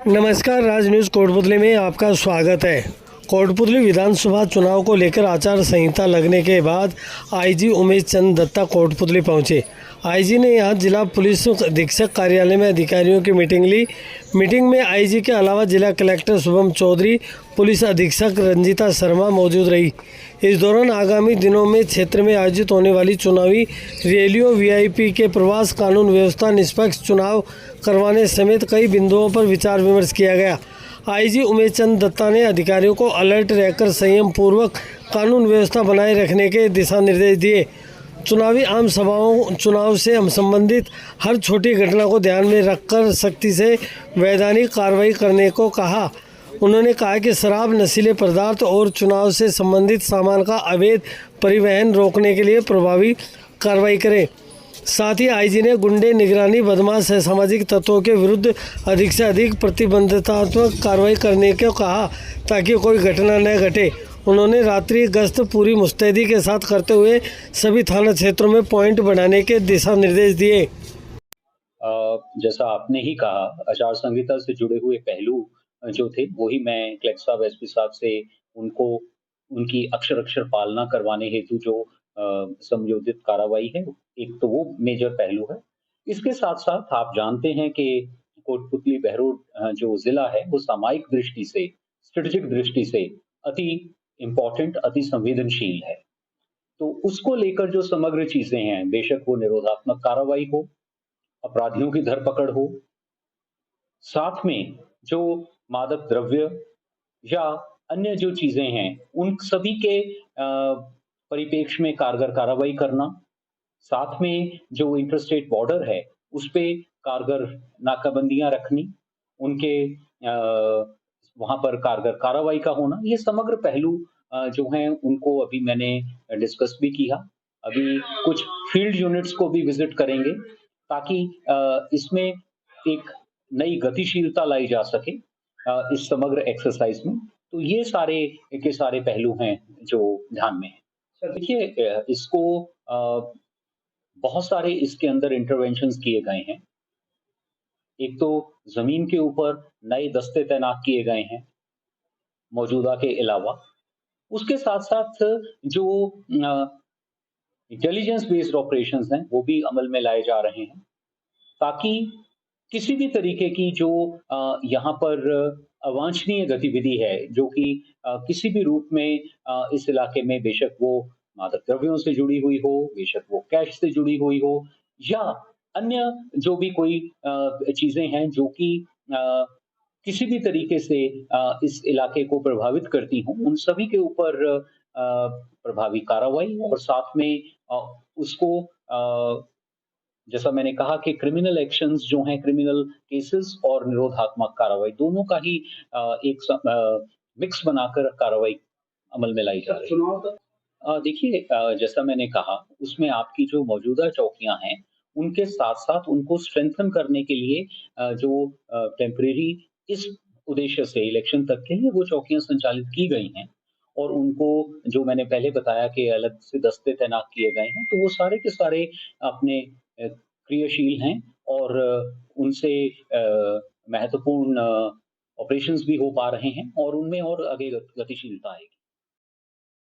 नमस्कार, राज न्यूज़ कोटपुतली में आपका स्वागत है। कोटपुतली विधानसभा चुनाव को लेकर आचार संहिता लगने के बाद आईजी उमेश चंद दत्ता कोटपुतली पहुंचे। आईजी ने यहां जिला पुलिस अधीक्षक कार्यालय में अधिकारियों की मीटिंग ली। मीटिंग में आईजी के अलावा जिला कलेक्टर शुभम चौधरी, पुलिस अधीक्षक रंजीता शर्मा मौजूद रही। इस दौरान आगामी दिनों में क्षेत्र में आयोजित होने वाली चुनावी रैलियों, वीआईपी के प्रवास, कानून व्यवस्था, निष्पक्ष चुनाव करवाने समेत कई बिंदुओं पर विचार विमर्श किया गया। आईजी उमेश चंद दत्ता ने अधिकारियों को अलर्ट रहकर संयम पूर्वक कानून व्यवस्था बनाए रखने के दिशा निर्देश दिए। चुनावी आम सभाओं, चुनाव से संबंधित हर छोटी घटना को ध्यान में रखकर सख्ती से वैधानिक कार्रवाई करने को कहा। उन्होंने कहा कि शराब, नशीले पदार्थ और चुनाव से संबंधित सामान का अवैध परिवहन रोकने के लिए प्रभावी कार्रवाई करें। साथ ही आईजी ने गुंडे निगरानी, बदमाश, असामाजिक तत्वों के विरुद्ध अधिक से अधिक प्रतिबंधात्मक कार्रवाई करने को कहा ताकि कोई घटना न घटे। उन्होंने रात्रि गश्त पूरी मुस्तैदी के साथ करते हुए सभी थाना क्षेत्रों में पॉइंट बनाने के दिशा निर्देश दिए। जैसा आपने ही कहा, आचार संहिता से जुड़े हुए पहलू जो थे वही मैं कलेक्टर साहब, एसपी साहब से उनको उनकी अक्षर पालना करवाने हेतु जो समयोजित कार्रवाई है, एक तो वो मेजर पहलू है। इसके साथ-साथ आप जानते हैं कि कोटपुतली बहरोड जो ज़िला है वो सामयिक दृष्टि से, स्ट्रेटेजिक दृष्टि से अति इम्पोर्टेंट, अति संवेदनशील है। तो उसको लेकर जो समग्र चीज़ें हैं, बेशक वो निरोधात्मक कार्रवाई हो, अपराधियों की धरपकड़ हो, साथ में जो मादक द्रव्य या अन्य जो चीज़ें हैं, उन सभी के परिप्रेक्ष्य में कारगर कार्रवाई करना, साथ में जो इंटरस्टेट बॉर्डर है, उसपे कारगर नाकाबंदियाँ रखनी, उनके वहाँ पर कारगर कार्रवाई का होना, ये समग्र पहलू जो हैं उनको अभी मैंने डिस्कस भी किया। अभी कुछ फील्ड यूनिट्स को भी विज़िट करेंगे ताकि इसमें एक नई गतिशीलता लाई जा सके इस समग्र एक्सरसाइज में। तो ये सारे के सारे पहलू हैं जो ध्यान में हैं। सर देखिए, इसको बहुत सारे इसके अंदर इंटरवेंशंस किए गए हैं। एक तो ज़मीन के ऊपर नए दस्ते तैनात किए गए हैं, मौजूदा के अलावा। उसके साथ-साथ जो इंटेलिजेंस बेस्ड ऑपरेशंस हैं, वो भी अमल में लाए जा रहे हैं, ताकि किसी भी तरीके की जो यहाँ पर अवांछनीय गतिविधि है, जो कि किसी भी रूप में इस इलाके में, बेशक वो मादक द्रव्यों से जुड़ी हुई हो, बेशक वो कैश से जुड़ी हुई हो, या अन्य जो भी कोई चीज़ें हैं जो कि किसी भी तरीके से इस इलाके को प्रभावित करती हों, उन सभी के ऊपर प्रभावी कार्रवाई और साथ में उसको जैसा मैंने कहा कि क्रिमिनल एक्शंस जो हैं, क्रिमिनल केसेस और निरोधात्मक कार्रवाई दोनों का ही एक मिक्स बनाकर कार्रवाई अमल में लाई जा रही है। देखिए, जैसा मैंने कहा, उसमें आपकी जो मौजूदा चौकियाँ हैं, उनके साथ-साथ उनको स्ट्रेंथन करने के लिए जो टेम्परेरी इस उद्देश्य से इलेक्शन तक के लिए वो चौकियाँ संचालित की गई हैं और उनको जो मैंने पहले बताया कि अलग से दस्ते तैनात किए गए हैं, तो वो सारे के सारे अपने क्रियाशील हैं और उनसे महत्वपूर्ण ऑपरेशंस भी हो पा रहे हैं और उनमें और आगे गतिशीलता आएगी।